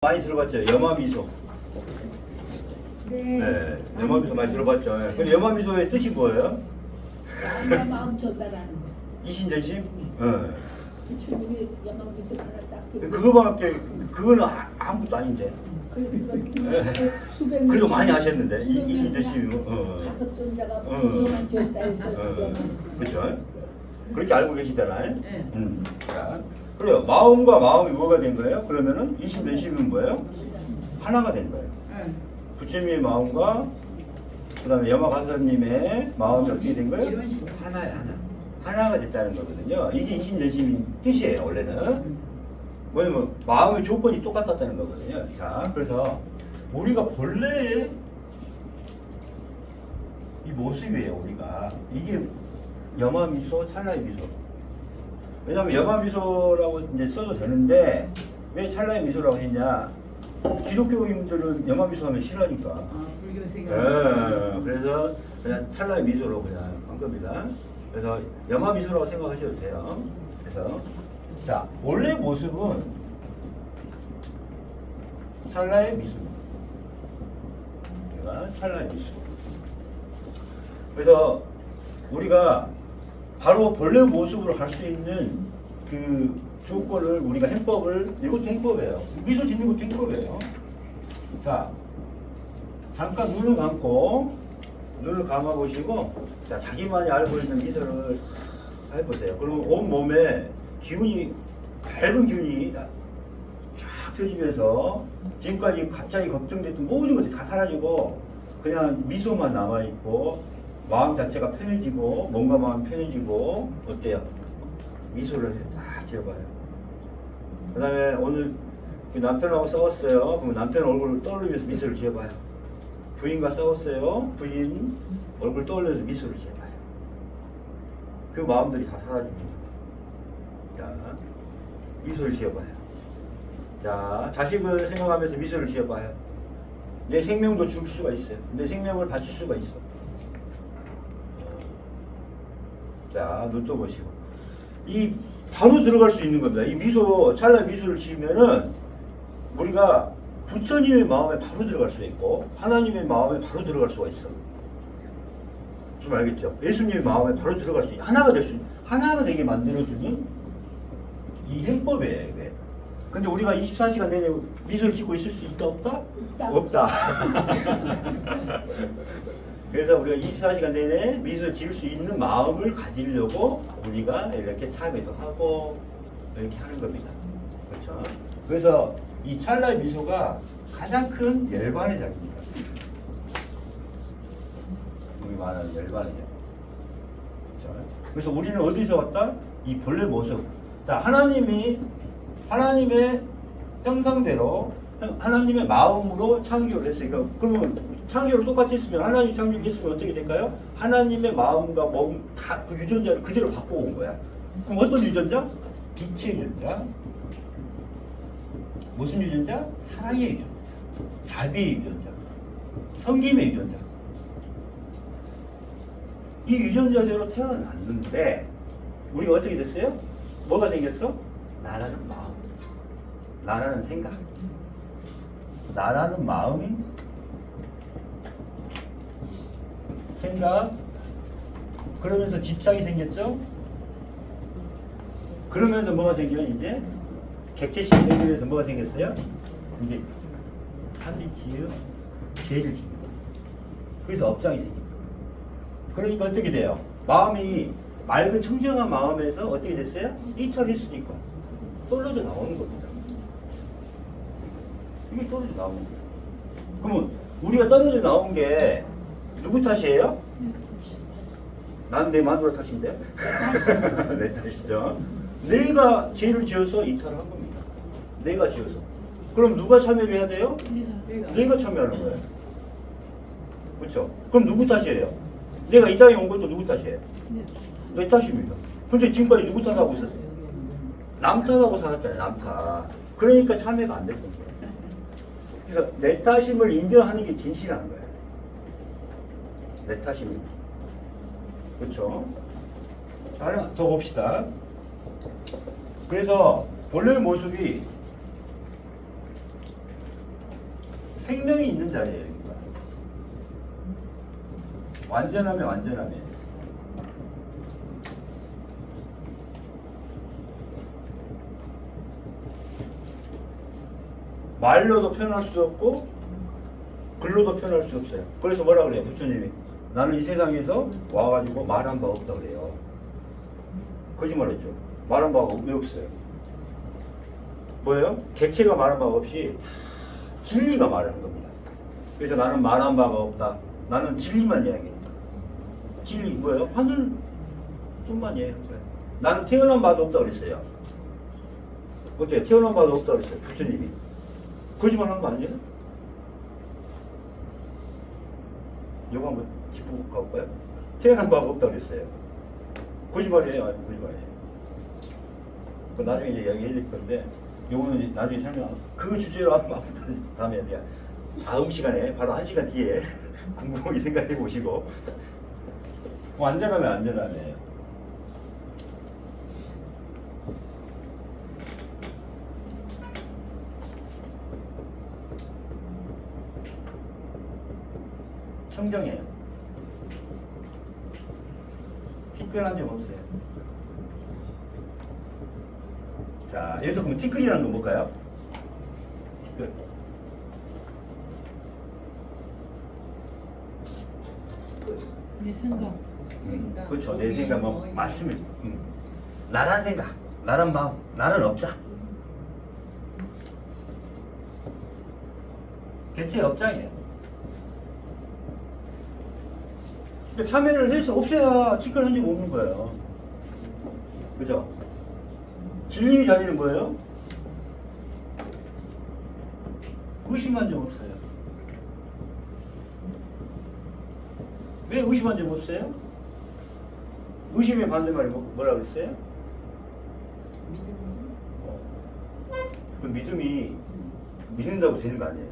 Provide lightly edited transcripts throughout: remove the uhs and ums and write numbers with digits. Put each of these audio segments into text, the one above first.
많이 들어봤죠? 염화미소. 네, 염화미소 많이 들어봤죠? 근데 염화미소의 뜻이 뭐예요? 마음 줬다라는 거. 이신전심? 부처님이 염화미소 하나 딱 들고 그거밖에, 그거는 아무것도 아닌데. 수백 그래도 많이 하셨는데, 수백 이신전심이면. 다섯 존자가 미소만 지었다 해서 그렇죠? 그렇게 알고 계시잖아요? 네. 자, 그래요. 마음과 마음이 뭐가 된 거예요? 그러면은 이신전심은 뭐예요? 하나가 된 거예요. 부처님의 마음과 그 다음에 염화가사님의 마음이 어떻게 된 거예요? 이런 식으로. 하나야, 하나. 하나가 됐다는 거거든요. 이게 이신전심인 뜻이에요, 원래는. 뭐냐면, 마음의 조건이 똑같았다는 거거든요. 자, 그래서, 우리가 본래 이 모습이에요, 우리가. 이게 염화미소, 찰나의 미소. 왜냐면 염화미소라고 이제 써도 되는데, 왜 찰나의 미소라고 했냐? 기독교인들은 염화미소 하면 싫어하니까. 불교 생각. 그래서 그냥 찰나의 미소로 그냥 한 겁니다. 그래서 염화미소라고 생각하셔도 돼요. 그래서 자, 원래 모습은 찰나의 미소. 제가 찰나의 미소. 그래서 우리가 바로 본래 모습으로 갈 수 있는 그 조건을 우리가 행법을, 이것도 행법이에요. 미소 짓는 것도 행법이에요. 자, 잠깐 눈을 감고 눈을 감아 보시고, 자, 자기만이 알고 있는 미소를 해보세요. 그러면 온 몸에 기운이, 밝은 기운이 쫙 펴지면서 지금까지 갑자기 걱정됐던 모든 것이 다 사라지고 그냥 미소만 남아있고 마음 자체가 편해지고 몸과 마음이 편해지고 어때요? 미소를 딱 지어봐요. 그 다음에 오늘 남편하고 싸웠어요. 그럼 남편 얼굴을 떠올리면서 미소를 지어봐요. 부인과 싸웠어요. 부인 얼굴 떠올리면서 미소를 지어봐요. 그 마음들이 다 사라집니다. 자, 미소를 지어봐요. 자, 자식을 생각하면서 미소를 지어봐요. 내 생명도 줄 수가 있어요. 내 생명을 바칠 수가 있어. 자, 눈 떠보시고. 이 바로 들어갈 수 있는 겁니다. 이 미소, 찰나 미소를 지으면은 우리가 부처님의 마음에 바로 들어갈 수 있고 하나님의 마음에 바로 들어갈 수가 있어. 좀 알겠죠? 예수님의 마음에 바로 들어갈 수 있는, 하나가 될 수 있는, 하나가 되게 만들어주는 이 행법이에요, 이게. 근데 우리가 24시간 내내 미소를 짓고 있을 수 있다, 없다? 없다. 그래서 우리가 24시간 내내 미소를 지을 수 있는 마음을 가지려고 우리가 이렇게 참여도 하고 이렇게 하는 겁니다. 그렇죠? 그래서 이 찰나의 미소가 가장 큰 열반의 작입니다. 우리 말하는 열반의 작. 그렇죠? 그래서 우리는 어디서 왔다? 이 본래 모습. 자, 하나님의 형상대로 하나님의 마음으로 창조를 했으니까, 그러면 창조를 똑같이 했으면, 하나님 창조했으면 어떻게 될까요? 하나님의 마음과 몸 다 그 유전자를 그대로 바꿔온 거야. 그럼 어떤 유전자? 빛의 유전자. 무슨 유전자? 사랑의 유전자. 자비의 유전자. 섬김의 유전자. 이 유전자대로 태어났는데 우리가 어떻게 됐어요? 뭐가 생겼어? 나라는 마음, 나라는 생각, 나라는 마음, 생각, 그러면서 집착이 생겼죠? 그러면서 뭐가 생겨요? 이제 객체심이 생기면서 뭐가 생겼어요? 이제贪이 지으 죄를 짓는 거예요. 그래서 업장이 생깁니다. 그러니까 어떻게 돼요? 마음이 맑은 청정한 마음에서 어떻게 됐어요? 이탈일 수도 있고 떨어져 나오는 겁니다. 이게 떨어져 나오는 거예요. 그러면 우리가 떨어져 나온 게 누구 탓이에요? 나는 내 마누라 탓인데? 내 탓이죠. 내가 죄를 지어서 이탈을 한 겁니다. 내가 지어서. 그럼 누가 참여를 해야 돼요? 내가 참여하는 거예요. 그렇죠? 그럼 누구 탓이에요? 내가 이 땅에 온 것도 누구 탓이에요? 내 탓입니다. 근데 지금까지 누구 탓하고 있었어요? 남 탓하고 살았잖아요. 남 탓. 그러니까 참여가 안 됐던 거예요. 그래서 내 탓임을 인정하는 게 진실한 거예요. 내 탓입니다. 그렇죠? 하나 더 봅시다. 그래서 본래의 모습이 생명이 있는 자리예요. 여기가. 완전하면 완전하면. 말로도 표현할 수 없고 글로도 표현할 수 없어요. 그래서 뭐라 그래요? 부처님이 나는 이 세상에서 와가지고 말한 바가 없다 그래요. 거짓말했죠. 말한 바가 왜 없어요? 뭐예요? 객체가 말한 바가 없이 진리가 말하는 겁니다. 그래서 나는 말한 바가 없다. 나는 진리만 이야기했다. 진리 뭐예요? 하늘뿐만이에요. 나는 태어난 바도 없다 그랬어요. 어때요? 태어난 바도 없다 그랬어요. 부처님이. 거짓말 한 거 아니에요? 이거 한번 짚고 가볼까요? 태어난 바가 없다 그랬어요. 거짓말이에요? 아니 거짓말이에요. 그 나중에 이제 이야기 해줄 건데 요거는 나중에 설명. 그 주제로 한번 다음에 다음 시간에 바로 1시간 뒤에 궁금하게 생각해 보시고. 안전하면 안전하네. 청정해요. 특별한 점 없어요. 자, 여기서 그럼 티끌이라는 건 뭘까요? 티끌. 내 생각. 그렇죠. 내 생각은 맞습니다. 나란 생각, 나란 마음, 나는 업자. 객체 업장이에요. 그러니까 참여를 해서 없애야 티끌 한 적 없는 거예요. 그죠? 진리의 자리는 뭐예요? 의심한 적 없어요. 왜 의심한 적 없어요? 의심의 반대말이 뭐라 그랬어요? 그 믿음이 믿는다고 되는 거 아니에요?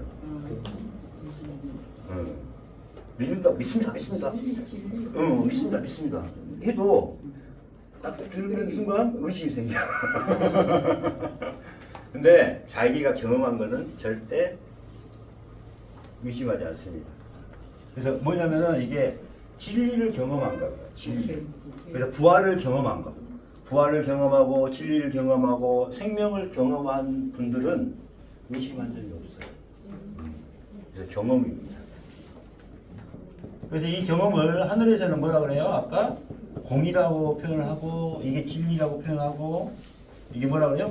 믿는다, 믿습니다. 믿습니다. 해도 딱 들는 순간 의심이 생겨. 근데 자기가 경험한 거는 절대 의심하지 않습니다. 그래서 뭐냐면은 이게 진리를 경험한 거예요. 진리. 그래서 부활을 경험한 거. 부활을 경험하고 진리를 경험하고 생명을 경험한 분들은 의심한 적이 없어요. 그래서 경험입니다. 그래서 이 경험을 하늘에서는 뭐라 그래요? 아까 공이라고 표현을 하고 이게 진리라고 표현하고 이게 뭐라 그래요?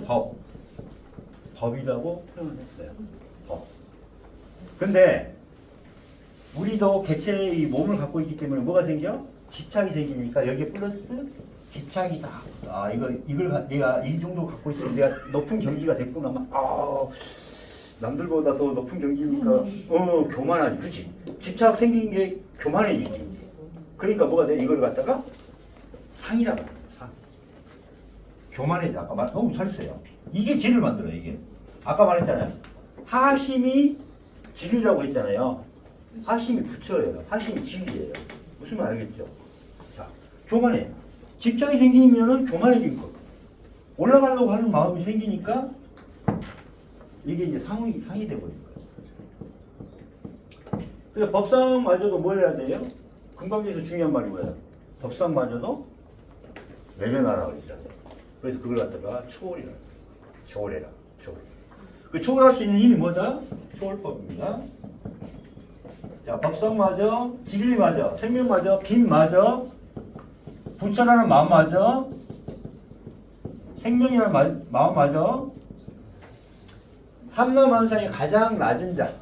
법이라고 표현을 했어요. 법. 근데 우리도 개체의 몸을 갖고 있기 때문에 뭐가 생겨? 집착이 생기니까 여기에 플러스 집착이다. 아 이걸 내가 이 정도 갖고 있으면 내가 높은 경지가 됐구나. 막 남들보다 더 높은 경지니까 교만하지, 그렇지? 집착 생긴 게 교만해지지. 그러니까 뭐가 돼? 이걸 갖다가 상이라고 해요. 상. 교만해져. 아까 너무 잘했어요. 이게 죄를 만들어요. 이게 아까 말했잖아요. 하심이 진리라고 했잖아요. 하심이 부처예요. 하심이 진리예요. 무슨 말 알겠죠? 자, 교만해. 집착이 생기면은 교만해진 거. 올라가려고 하는 마음이 생기니까 이게 이제 상이 되버린 거예요. 그래서 법상마저도 뭘 해야 돼요? 금강에서 중요한 말이 뭐예요? 법상마저도 내면하라 그러잖아요. 그래서 그걸 갖다가 초월이라. 초월해라. 초월. 그 초월할 수 있는 힘이 뭐다? 초월법입니다. 자, 법상마저, 진리마저, 생명마저, 빛마저, 부처라는 마음마저, 생명이라는 마음마저, 삼라만상의 가장 낮은 자.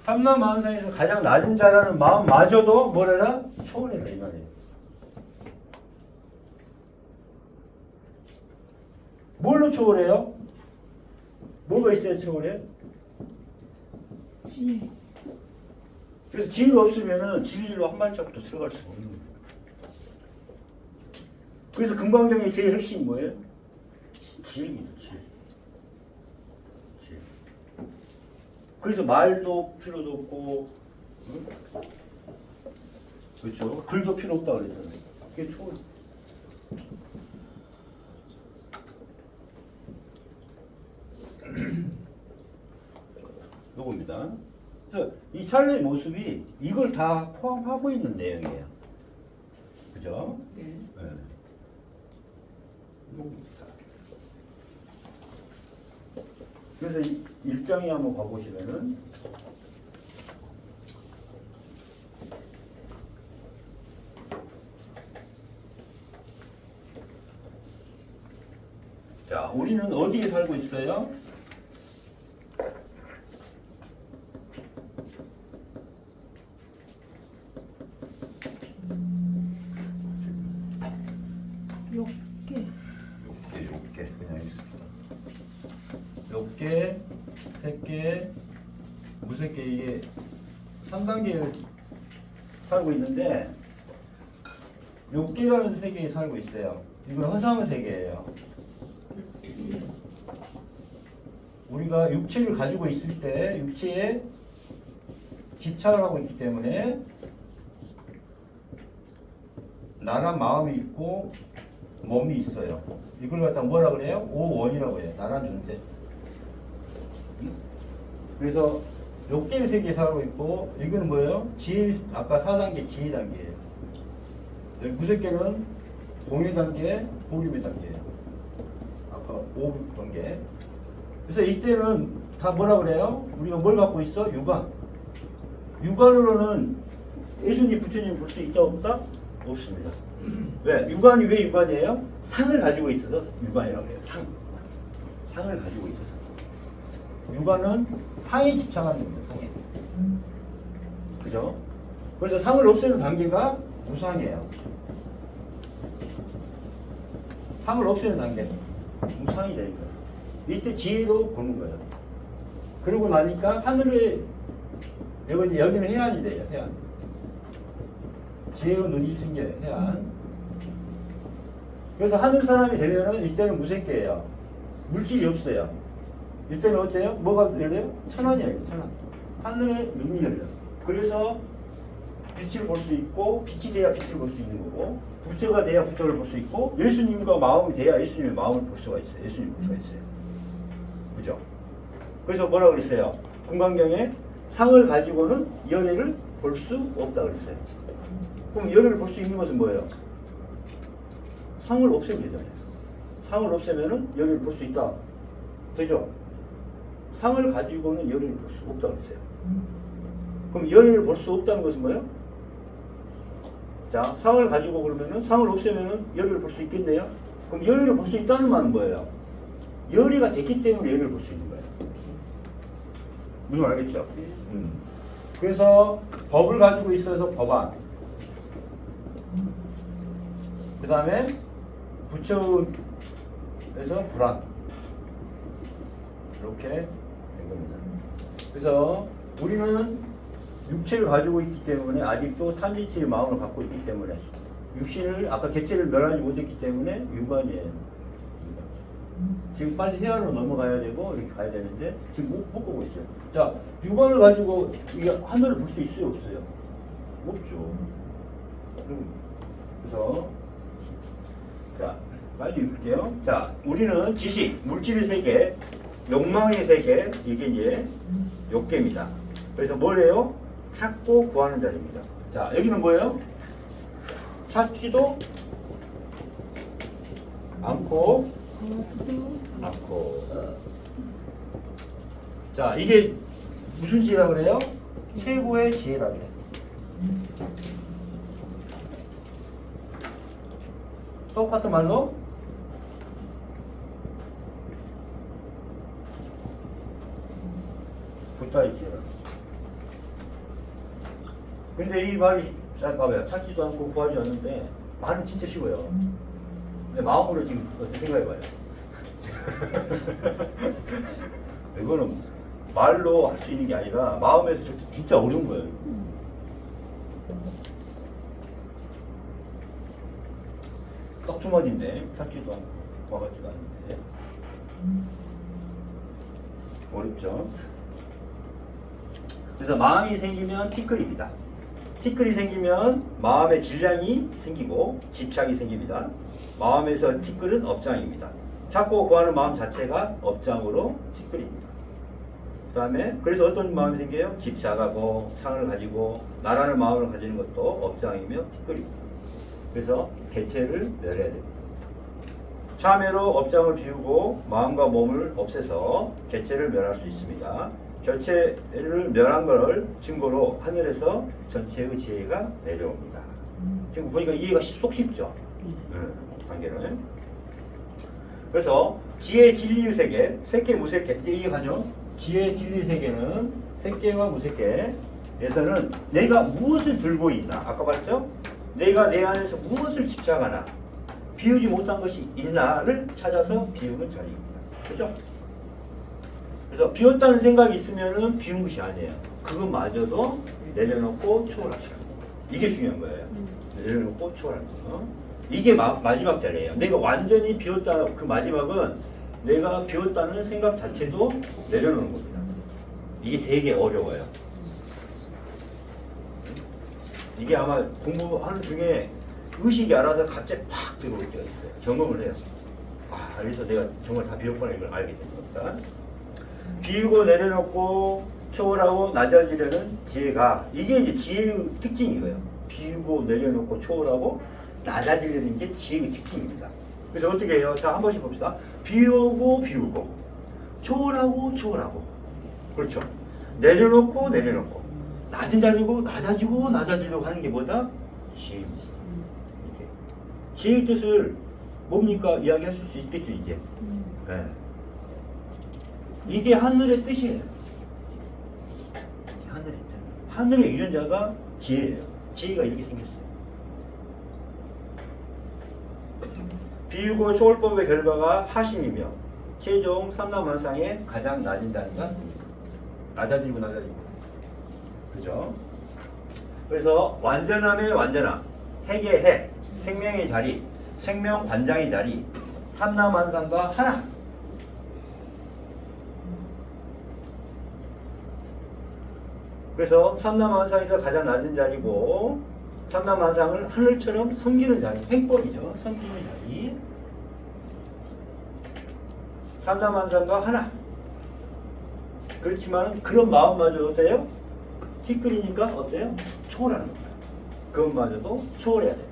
삼라만상에서 가장 낮은 자라는 마음마저도 뭐래라? 초월해라 이 말이에요. 뭘로 초월해요? 뭐가 있어야 초월해? 지혜. 그래서 지혜가 없으면은 진리로 한 발짝도 들어갈 수가 없는 거예요. 그래서 금강경의 제일 핵심이 뭐예요? 지혜입니다. 지혜. 그래서 말도 필요도 없고, 응? 그렇죠? 글도 필요 없다 그랬잖아요. 그게 초월. 요겁니다. 그래서 이 찰나의 모습이 이걸 다 포함하고 있는 내용이에요. 그죠? 네. 네. 요겁니다. 그래서 이 일정에 한번 가보시면은 자, 우리는 어디에 살고 있어요? 욕계. 욕개 그냥 있습니다. 욕개, 색개, 무색개 이게 3단계를 살고 있는데 욕개라는 세계에 살고 있어요. 이건 허상의 세계예요. 우리가 육체를 가지고 있을 때 육체에 집착을 하고 있기 때문에 나란 마음이 있고 몸이 있어요. 이걸 갖다 뭐라 그래요? 오원이라고 해요. 나란 존재. 그래서 욕계의 세계에 살고 있고 이거는 뭐예요? 지혜, 아까 4단계 지혜 단계예요. 여기 무색계는 공의 단계, 보림의 단계예요. 아까 5단계. 그래서 이때는 다 뭐라 그래요? 우리가 뭘 갖고 있어? 육안. 육안으로는 예수님, 부처님 볼 수 있다 없다? 없습니다. 왜? 육안이 왜 육안이에요? 상을 가지고 있어서 육안이라고 해요. 상. 상을 가지고 있어서. 육안은 상에 집착하는 겁니다. 상에. 그죠? 그래서 상을 없애는 단계가 무상이에요. 상을 없애는 단계는 무상이 되는 거예요. 이때 지혜로 보는 거예요. 그러고 나니까 하늘에 여기는 해안이 돼요. 해안. 지혜의 눈이 생겨요. 해안. 그래서 하늘 사람이 되면은 이때는 무색계예요. 물질이 없어요. 이때는 어때요? 뭐가 열려요? 천안이에요. 천안. 하늘에 눈이 열려요. 그래서 빛을 볼 수 있고 빛이 돼야 빛을 볼 수 있는 거고 부처가 돼야 부처를 볼 수 있고 예수님과 마음이 돼야 예수님의 마음을 볼 수가 있어요. 예수님 볼 수가 있어요. 그죠? 그래서 뭐라 그랬어요? 금강경에 상을 가지고는 열애를 볼 수 없다 그랬어요. 그럼 열애를 볼 수 있는 것은 뭐예요? 상을 없애면 되잖아요. 상을 없애면은 열애를 볼 수 있다. 되죠? 상을 가지고는 열애를 볼 수 없다 그랬어요. 그럼 열애를 볼 수 없다는 것은 뭐예요? 자, 상을 가지고 그러면은 상을 없애면은 열애를 볼 수 있겠네요. 그럼 열애를 볼 수 있다는 말은 뭐예요? 열애가 됐기 때문에 열애를 볼 수 있는 거예요. 무슨 말 알겠죠? 그래서 법을 가지고 있어서 법안. 그 다음에 부처에서 불안. 이렇게 된 겁니다. 그래서 우리는 육체를 가지고 있기 때문에 아직도 탐진치의 마음을 갖고 있기 때문에 육신을 아까 객체를 멸하지 못했기 때문에 유관이에요. 지금 빨리 해안으로 넘어가야 되고 이렇게 가야 되는데 지금 못 보고 있어요. 자, 유관을 가지고 이게 하늘을 볼 수 있어요, 없어요? 없죠. 그래서 자, 빨리 읽을게요. 자, 우리는 지식, 물질의 세계, 욕망의 세계, 이게 이제 욕계입니다. 그래서 뭐래요? 찾고 구하는 자리입니다. 자, 여기는 뭐예요? 찾지도 않고 않고. 자, 이게 무슨 지혜라고 그래요? 최고의 지혜라고 해요. 똑같은 말로 부타의 지혜라. 근데 이 말이 잘 봐봐요. 찾지도 않고 구하지 않는데 말은 진짜 쉬워요. 근데 마음으로 지금 어떻게 생각해봐요. 이거는 말로 할 수 있는 게 아니라 마음에서 진짜 어려운 거예요. 딱 두 마디인데 찾지도 않고 구하지도 않는데 어렵죠. 그래서 마음이 생기면 티끌입니다. 티끌이 생기면 마음의 질량이 생기고 집착이 생깁니다. 마음에서 티끌은 업장입니다. 찾고 구하는 마음 자체가 업장으로 티끌입니다. 그 다음에 그래서 어떤 마음이 생겨요? 집착하고 상을 가지고 나라는 마음을 가지는 것도 업장이며 티끌입니다. 그래서 개체를 멸해야 됩니다. 참회로 업장을 비우고 마음과 몸을 없애서 개체를 멸할 수 있습니다. 결체를 멸한 것을 증거로 하늘에서 전체의 지혜가 내려옵니다. 지금 보니까 이해가 쏙 쉽죠? 관계는. 그래서 지혜 진리의 세계, 색계 무색계 이해가죠? 지혜 진리 세계는 색계와 무색계에서는 내가 무엇을 들고 있나? 아까 봤죠? 내가 내 안에서 무엇을 집착하나? 비우지 못한 것이 있나를 찾아서 비우는 자리입니다. 그죠? 그래서 비웠다는 생각이 있으면은 비운 것이 아니에요. 그것마저도 내려놓고 초월하시라. 이게 중요한 거예요. 내려놓고 초월하는 거. 이게 마지막 자리예요. 내가 완전히 비웠다, 그 마지막은 내가 비웠다는 생각 자체도 내려놓는 겁니다. 이게 되게 어려워요. 이게 아마 공부하는 중에 의식이 알아서 갑자기 팍 들어올 때가 있어요. 경험을 해요. 아, 그래서 내가 정말 다 비웠구나 이걸 알게 된 겁니다. 비우고 내려놓고 초월하고 낮아지려는 지혜가 이게 이제 지혜의 특징이에요. 비우고 내려놓고 초월하고 낮아지려는 게 지혜의 특징입니다. 그래서 어떻게 해요? 자, 한 번씩 봅시다. 비우고 비우고 초월하고 초월하고 그렇죠. 내려놓고 내려놓고 낮은 자리고 낮아지고 낮아지려고 하는 게 뭐다? 지혜입니다. 지혜의 뜻을 뭡니까? 이야기하실 수 있겠죠 이제. 네. 이게 하늘의 뜻이에요. 하늘의 뜻. 하늘의 유전자가 지혜예요. 지혜가 이렇게 생겼어요. 비유고 초월법의 결과가 하심이며 최종 삼라만상의 가장 낮은 자리가 낮아지고 낮아지고. 그죠? 그래서 완전함의 완전함, 핵의 핵, 생명의 자리, 생명 관장의 자리, 삼라만상과 하나. 그래서 삼라만상에서 가장 낮은 자리고 삼라만상을 하늘처럼 섬기는 자리, 행법이죠. 섬기는 자리. 삼라만상과 하나. 그렇지만 그런 마음마저 어때요? 티끌이니까 어때요? 초월하는 겁니다. 그것마저도 초월해야 돼요.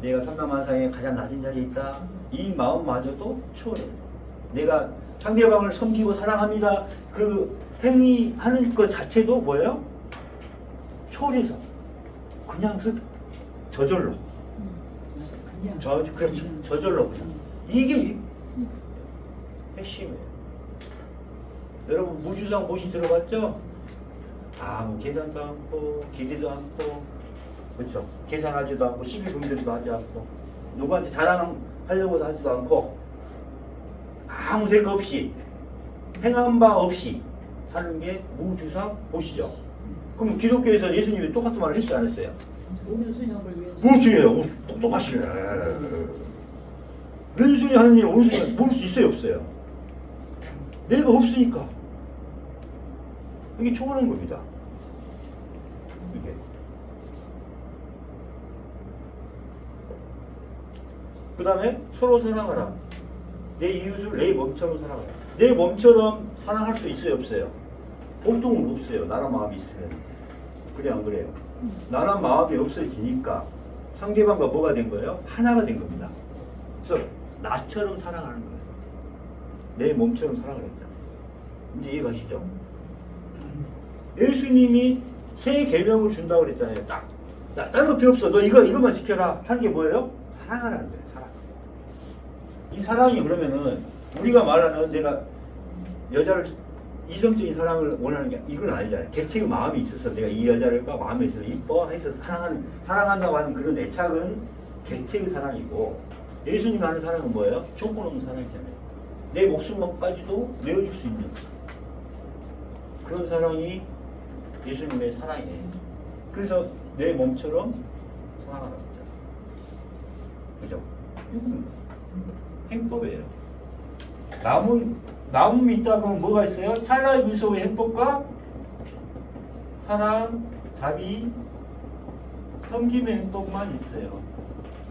내가 삼라만상에 가장 낮은 자리에 있다. 이 마음마저도 초월해야 돼요. 내가 상대방을 섬기고 사랑합니다. 그 행위하는 것 자체도 뭐예요? 초월해서 그냥 저절로 그렇죠. 저절로 그냥 이게 핵심이에요. 여러분 무주상 못이 들어봤죠? 아무 계산도 않고 기대도 않고 그렇죠. 계산하지도 않고 시비분들도 하지 않고 누구한테 자랑하려고 하지도 않고 아무 대가 없이 행한 바 없이 하는 게 무주상 못이죠. 그럼 기독교에서 예수님이 똑같은 말을 했어요, 안 했어요? 오면수형을 위해서. 그렇지요. 똑똑하시네. 왼손이 하는 일 오른손이 모를 수 있어요, 없어요? 내가 없으니까. 이게 초월한 겁니다. 이게. 그 다음에 서로 사랑하라. 내 이웃을 내 몸처럼 사랑하라. 내 몸처럼 사랑할 수 있어요, 없어요? 보통은 없어요. 나란 마음이 있으면. 그래 안 그래요? 나란 마음이 없어지니까 상대방과 뭐가 된 거예요? 하나가 된 겁니다. 그래서 나처럼 사랑하는 거예요. 내 몸처럼 사랑을 했다. 이제 이해가시죠? 예수님이 새 계명을 준다고 그랬잖아요. 딱. 다른 거 필요 없어. 너 이것만 지켜라. 하는 게 뭐예요? 사랑하라는 거예요. 사랑. 이 사랑이 그러면은 우리가 말하는 내가 여자를 이성적인 사랑을 원하는 게 이건 아니잖아요. 개체의 마음이 있어서 내가 이 여자를 마음에 있어서 이뻐 해서 사랑한다고 하는 그런 애착은 개체의 사랑이고 예수님 하는 사랑은 뭐예요? 조건 없는 사랑이잖아요. 내 목숨까지도 내어줄 수 있는 그런 사랑이 예수님의 사랑이에요. 그래서 내 몸처럼 사랑하라고 했잖아요. 그죠? 이건 행법이에요. 나눔이 있다 그러면 뭐가 있어요? 찰나의 미소의 행복과 사랑, 자비, 섬김의 행복만 있어요.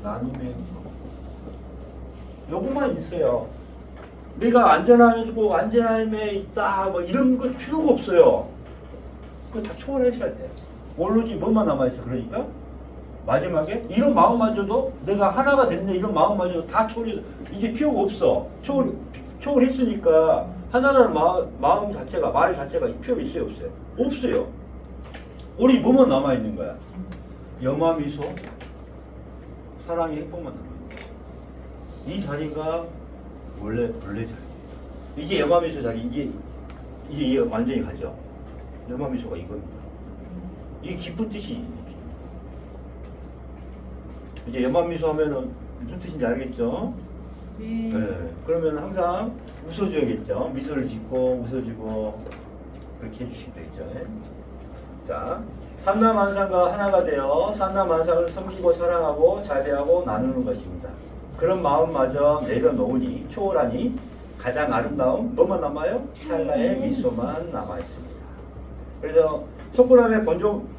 나눔의 행복. 요것만 있어요. 내가 안전함이고 안전함에 있다 뭐 이런 거 필요가 없어요. 그거 다 초월하셔야 돼. 오로지 뭐만 남아있어. 그러니까 마지막에 이런 마음마저도 내가 하나가 됐네 이런 마음마저도 다 초월해. 이게 필요가 없어. 초월했으니까 하나라는 마음 자체가 말 자체가 필요 있어요 없어요? 없어요. 우리 뭐만 남아있는 거야? 영화미소 사랑의 행복만 남아있는 거야. 이 자리가 원래 자리. 이게 영화미소 자리 이게 완전히 가죠. 영화미소가 이겁니다. 이게 기쁜 뜻이 이제 영화미소 하면은 무슨 뜻인지 알겠죠? 네. 네. 그러면 항상 웃어줘야겠죠. 미소를 짓고 웃어주고 그렇게 해주시면 되겠죠. 네. 자, 삼남만상과 하나가 되어 삼남만상을 섬기고 사랑하고 자비하고 나누는 것입니다. 그런 마음마저 내려놓으니 초월하니 가장 아름다운 뭐만 남아요? 찰나의 미소만 남아있습니다. 그래서 속구람의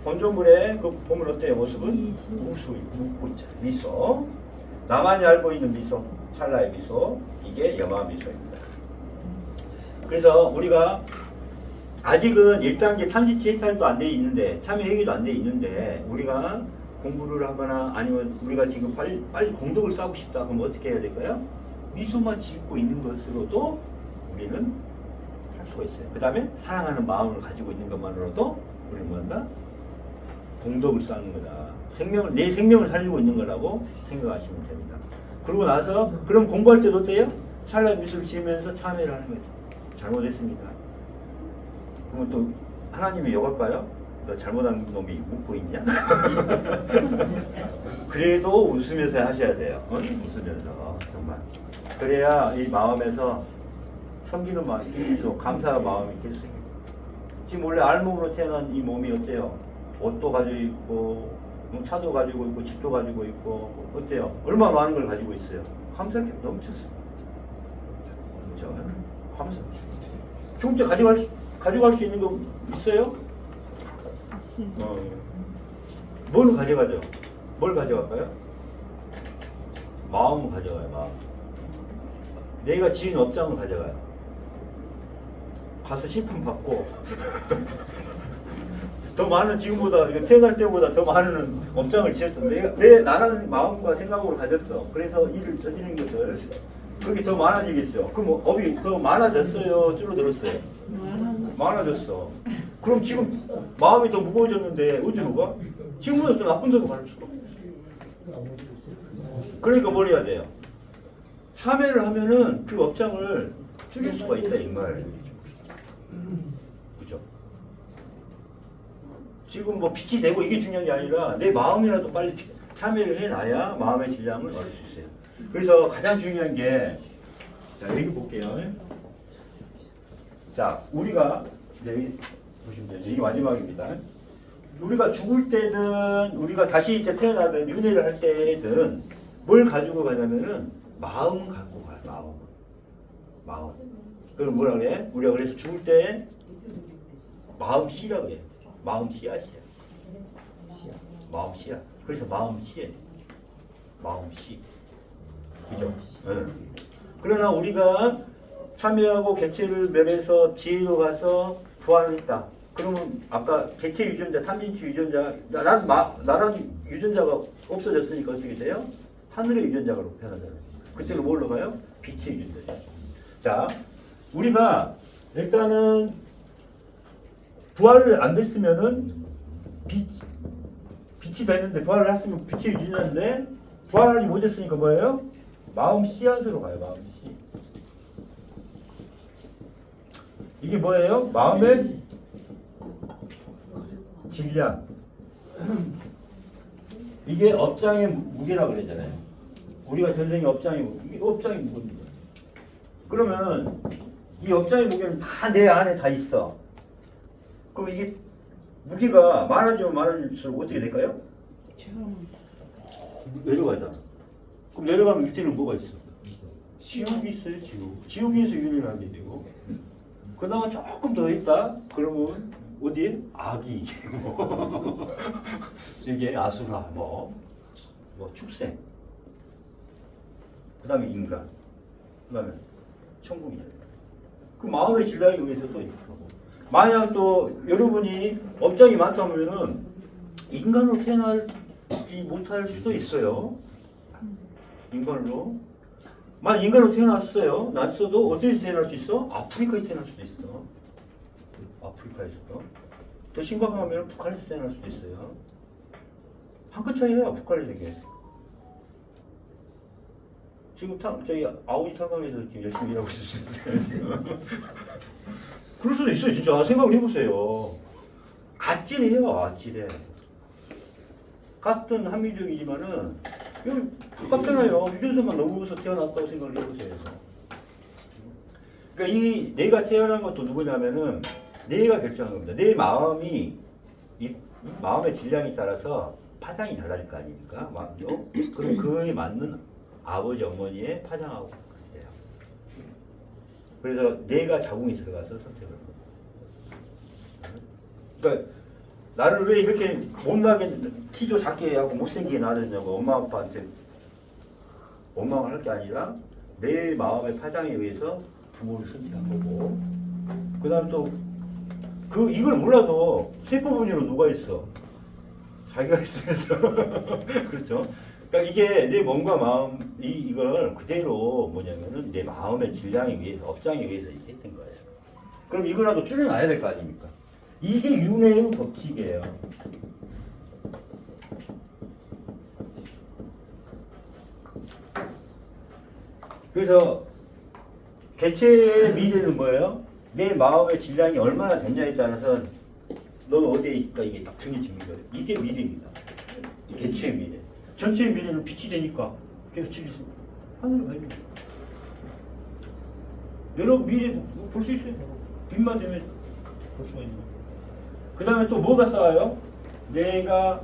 본조물의 그 보면 어때요? 모습은? 미소. 웃고 있잖아요. 미소. 나만이 알고 있는 미소, 찰나의 미소. 이게 염화 미소입니다. 그래서 우리가 아직은 1단계 탐지치 해탈도 안 돼 있는데 참여회의도 안 돼 있는데 우리가 공부를 하거나 아니면 우리가 지금 빨리 공덕을 쌓고 싶다 그러면 어떻게 해야 될까요? 미소만 짓고 있는 것으로도 우리는 할 수가 있어요. 그 다음에 사랑하는 마음을 가지고 있는 것만으로도 우리는 뭔가 공덕을 쌓는 거다. 내 생명을 살리고 있는 거라고 생각하시면 됩니다. 그러고 나서 그럼 공부할 때도 어때요? 찰나 미소를 지으면서 참여를 하는 거죠. 잘못했습니다. 그러면 또 하나님이 욕할까요? 너 잘못한 놈이 웃고 있냐? 그래도 웃으면서 하셔야 돼요. 웃으면서 정말. 그래야 이 마음에서 섬기는 마음, 감사의 마음이 계속 생깁니다. 지금 원래 알몸으로 태어난 이 몸이 어때요? 옷도 가지고 있고 차도 가지고 있고 집도 가지고 있고 어때요? 얼마나 많은 걸 가지고 있어요? 감사할 게 넘쳤어요. 그렇죠? 감사. 죽을 때 가져갈 수 있는 거 있어요? 없어요. 뭘 가져가죠? 뭘 가져갈까요? 마음을 가져가요. 마음. 내가 지은 업장을 가져가요. 가서 심판 받고 더 많은 지금보다 태어날 때보다 더 많은 업장을 지었어. 나라는 마음과 생각으로 가졌어. 그래서 일을 저지른 것을 그게 더 많아지겠죠. 그럼 업이 더 많아졌어요? 줄어들었어요? 많아졌어. 그럼 지금 마음이 더 무거워졌는데 어디로 가? 지금보다 더 나쁜 데로 갈 수가 없어. 그러니까 뭘 해야 돼요? 참여를 하면은 그 업장을 줄일 수가 있다 이 말. 그죠? 지금 뭐 빛이 되고 이게 중요한 게 아니라 내 마음이라도 빨리 참여를 해놔야 마음의 질량을 얻을 수 있어요. 그래서 가장 중요한 게 자, 여기 볼게요. 자, 우리가 여기 보시면 되죠. 이게 마지막입니다. 우리가 죽을 때든 우리가 다시 이제 태어나든 윤회를 할 때든 뭘 가지고 가냐면은 마음 갖고 가요. 마음. 그럼 뭐라 그래? 우리가 그래서 죽을 때 마음 씨라 그래. 마음 씨앗이야. 마음 씨앗. 그래서 마음 씨에. 마음 씨. 그죠? 네. 그러나 우리가 참여하고 개체를 멸해서 지혜로 가서 부활했다. 그러면 아까 개체 유전자, 탐진치 유전자, 나란 유전자가 없어졌으니까 어떻게 돼요? 하늘의 유전자가 변하잖아요. 그때는 뭘로 가요? 빛의 유전자죠. 자, 우리가 일단은 부활을 안 됐으면은 빛이 되는데 부활을 했으면 빛의 유전자인데 부활하지 못했으니까 뭐예요? 마음 씨앗으로 가요. 마음 씨. 이게 뭐예요? 마음의 질량. 이게 업장의 무게라고 그러잖아요. 우리가 전생의 업장의 무게. 이게 업장의 무게입니다. 그러면 이 업장의 무게는 다 내 안에 다 있어. 그럼 이게 무게가 많아지면 많아질수록 어떻게 될까요? 내려가잖아. 그럼 내려가면 밑에는 뭐가 있어? 지옥이 있어요. 지옥. 지옥에서 윤회를 하게 되고 그나마 조금 더 있다. 그러면 어디? 아기. 이게 아수라, 뭐 축생. 그 다음에 인간. 그 다음에 천국이죠. 그 마음의 질량에 의해서 또 있고. 만약 또 여러분이 업장이 많다면은 인간으로 태어나지 못할 수도 있어요. 인간으로. 만약 인간으로 태어났어요. 났어도 어디서 태어날 수 있어? 아프리카에 태어날 수도 있어. 아프리카에서. 더 심각하면 북한에서 태어날 수도 있어요. 한 끗 차이에요, 북한에서 이게. 지금 저희 아우지 탄광에서 이렇게 열심히 일하고 있어요. 그럴 수도 있어요, 진짜. 생각을 해보세요. 아찔해요, 아찔해. 같은 한민족이지만은, 여기 가깝잖아요. 휴전선만 넘어서 태어났다고 생각을 해보세요. 그러니까 이 내가 태어난 것도 누구냐면은, 내가 결정한 겁니다. 내 마음이, 이 마음의 질량에 따라서 파장이 달라질 거 아닙니까? 마음도. 그럼 그에 맞는 아버지, 어머니의 파장하고 그래요. 그래서 내가 자궁에 들어가서 선택을 합니다. 그러니까 나를 왜 이렇게 못나게 키도 작게 하고 못생기게 낳았냐고 엄마 아빠한테 원망을 할 게 아니라 내 마음의 파장에 의해서 부모를 선택한 거고, 그 다음 또 이걸 몰라도 세포분열은 누가 있어? 자기가 있으면서. 그렇죠? 그러니까 이게 내 몸과 마음, 이걸 그대로 뭐냐면은 내 마음의 질량에 의해서, 업장에 의해서 이렇게 했던 거예요. 그럼 이거라도 줄여놔야 될 거 아닙니까? 이게 윤회의 법칙이에요. 그래서 개체의 미래는 뭐예요? 내 마음의 질량이 얼마나 됐냐에 따라서 넌 어디에 있다 이게 딱 정해지는 거예요. 이게 미래입니다. 개체의 미래. 전체의 미래는 빛이 되니까 계속 칠 있습니다. 하늘을 가입니다. 여러분 미래 볼 수 있어요. 빛만 되면 볼 수가 있는 거예요. 그 다음에 또 뭐가 쌓아요? 내가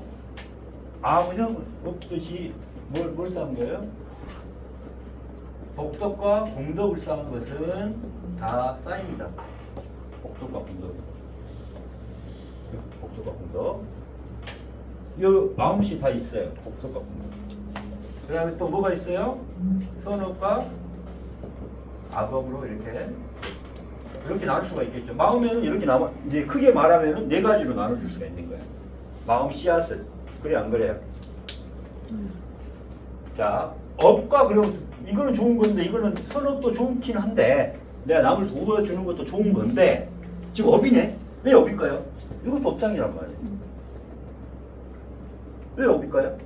아무 형 없듯이 뭘 쌓은 거예요? 복덕과 공덕을 쌓은 것은 다 쌓입니다. 복덕과 공덕. 복덕과 공덕. 요 마음씨 다 있어요. 복덕과 공덕. 그 다음에 또 뭐가 있어요? 선업과 악업으로 이렇게 나눌 수가 있겠죠. 마음에는 이렇게 이제 크게 말하면은 네 가지로 나눠줄 수가 있는 거예요. 마음 씨앗을. 그래 안 그래요? 자, 업과 그럼 이거는 좋은 건데 이거는 선업도 좋긴 한데 내가 남을 도와주는 것도 좋은 건데 지금 업이네. 왜 업일까요? 이것도 업장이란 말이에요. 왜 업일까요?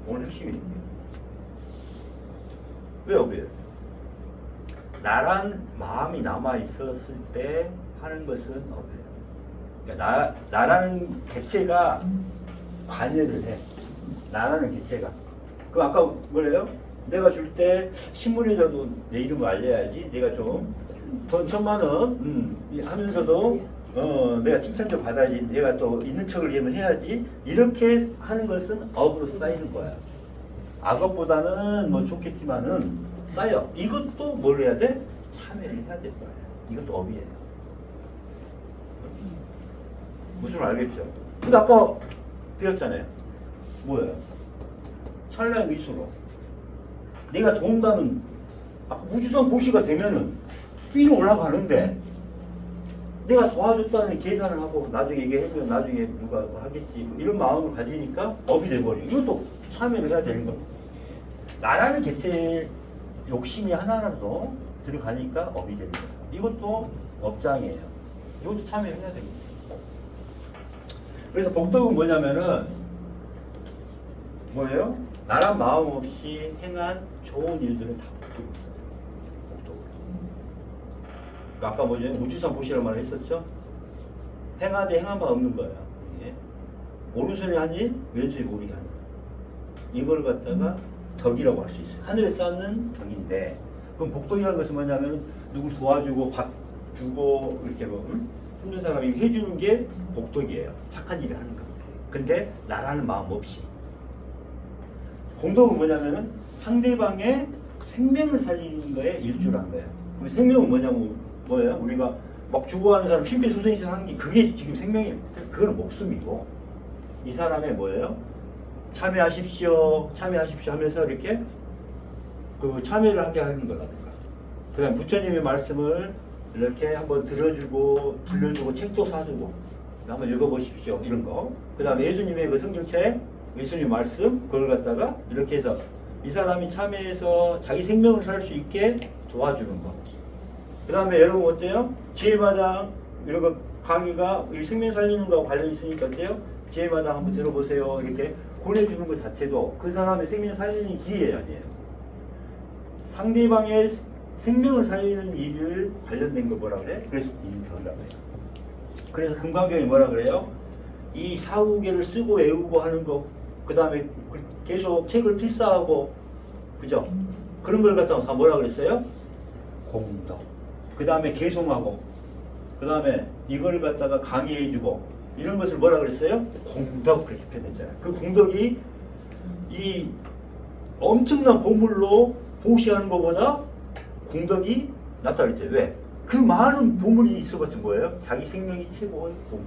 오늘 핵심이 왜 업이에요? 나란 마음이 남아 있었을 때 하는 것은 업이에요. 그러니까 나라는 개체가 관여를 해. 나라는 개체가. 그럼 아까 뭐래요? 내가 줄 때 신문에서도 내 이름을 알려야지. 내가 좀 돈 1,000,000원 하면서도 내가 칭찬도 받아야지. 내가 또 있는 척을 해야지. 이렇게 하는 것은 업으로 쌓이는 거야. 악업보다는 뭐 좋겠지만은 쌓여. 이것도 뭘 해야 돼? 참여를 해야 될 거야. 이것도 업이에요. 무슨 말 알겠죠? 근데 아까 배웠잖아요. 뭐예요? 찰나의 미소로. 내가 도운다는 아까 우주선 보시가 되면은 위로 올라가는데 내가 도와줬다는 계산을 하고 나중에 얘기하면 나중에 누가 하겠지 뭐 이런 마음을 가지니까 업이 돼버리고 이것도 참여를 해야 되는 겁니다. 나라는 개체의 욕심이 하나라도 들어가니까 업이 되는 거예요. 이것도 업장이에요. 이것도 참여를 해야 됩니다. 그래서 복덕은 뭐냐면은 뭐예요? 나란 마음 없이 행한 좋은 일들은 다 복덕이 있어요. 복덕으로. 그러니까 아까 뭐죠? 우주선 보시라는 말을 했었죠? 행하되 행한 바 없는 거야. 이게. 오른손에 한 일, 왼손에 모르게 하는 거야. 이걸 갖다가 덕이라고 할 수 있어요. 하늘에 쌓는 덕인데, 그럼 복덕이라는 것은 뭐냐면 누굴 도와주고 밥 주고 이렇게 뭐 힘든 사람이 해주는 게 복덕이에요. 착한 일을 하는 거. 근데 나라는 마음 없이. 공덕은 뭐냐면은 상대방의 생명을 살리는 거에 일조를 한 거예요. 그럼 생명은 뭐예요? 우리가 막 죽어가는 사람 심폐소생술 하는 게 그게 지금 생명이 그거는 목숨이고 이 사람의 뭐예요? 참여하십시오 하면서 이렇게 그 참여를 하게 하는 거라든가 그다음 부처님의 말씀을 이렇게 한번 들려주고 책도 사주고 한번 읽어보십시오 이런 거. 그다음에 예수님의 그 성경책 예수님 말씀 그걸 갖다가 이렇게 해서 이 사람이 참여해서 자기 생명을 살 수 있게 도와주는 거. 그다음에 여러분 어때요? 지혜마당 이런 거 강의가 이 생명 살리는 거하고 관련이 있으니까 어때요? 지혜마당 한번 들어보세요 이렇게 보내주는 것 자체도 그 사람의 생명 살리는 기회 아니에요. 상대방의 생명을 살리는 일을 관련된 거 뭐라 그래? 그래서 인터라고 해요. 그래서 금강경이 뭐라 그래요? 이 사후계를 쓰고 외우고 하는 거, 그 다음에 계속 책을 필사하고, 그죠? 그런 걸 갖다가 다 뭐라 그랬어요? 공덕. 그 다음에 개송하고, 그 다음에 이걸 갖다가 강의해주고, 이런 것을 뭐라 그랬어요? 공덕 그렇게 표현했잖아요. 그 공덕이 이 엄청난 보물로 보시하는 것보다 공덕이 낫다 그랬죠. 왜? 그 많은 보물이 있어봤자 뭐예요? 자기 생명이 최고의 보물.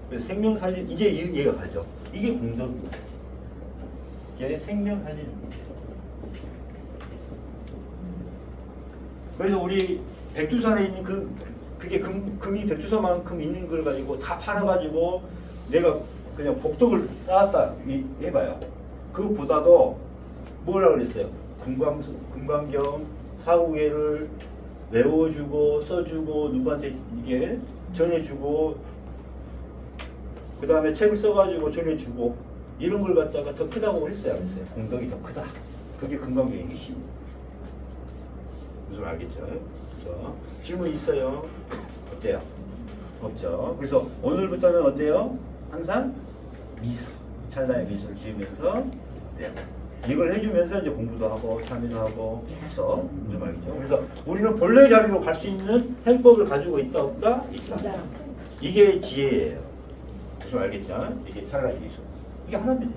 그래서 생명 살린 이제 이해가 가죠. 이게 공덕이에요. 이게 생명 살리는 거예요. 그래서 우리 백두산에 있는 그게 금이 백두산만큼 있는 걸 가지고 다 팔아가지고 내가 그냥 복덕을 쌓았다 해봐요. 그것보다도 뭐라 그랬어요? 금강경 사후계를 외워주고 써주고 누구한테 이게 전해주고 그 다음에 책을 써가지고 전해주고 이런 걸 갖다가 더 크다고 했어요 안 했어요? 공덕이 더 크다. 그게 금강경의 핵심입니다. 무슨 알겠죠? 그래서 질문 있어요? 어때요? 없죠? 그래서 오늘부터는 어때요? 항상 미소 찰나의 미소를 지으면서 어때요? 이걸 해주면서 이제 공부도 하고 참여도 하고 해서 무슨 말이죠? 그래서 우리는 본래 자리로 갈 수 있는 행법을 가지고 있다 없다? 있다. 이게 지혜예요. 무슨 알겠죠? 이게 찰나의 미소. 이게 하나면 돼요.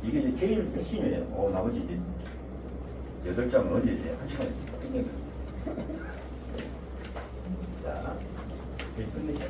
이게 이제 제일 핵심이에요. 나머지 이제 8장은 언제 이제 1시간에 끝내요. 자, 끝내죠.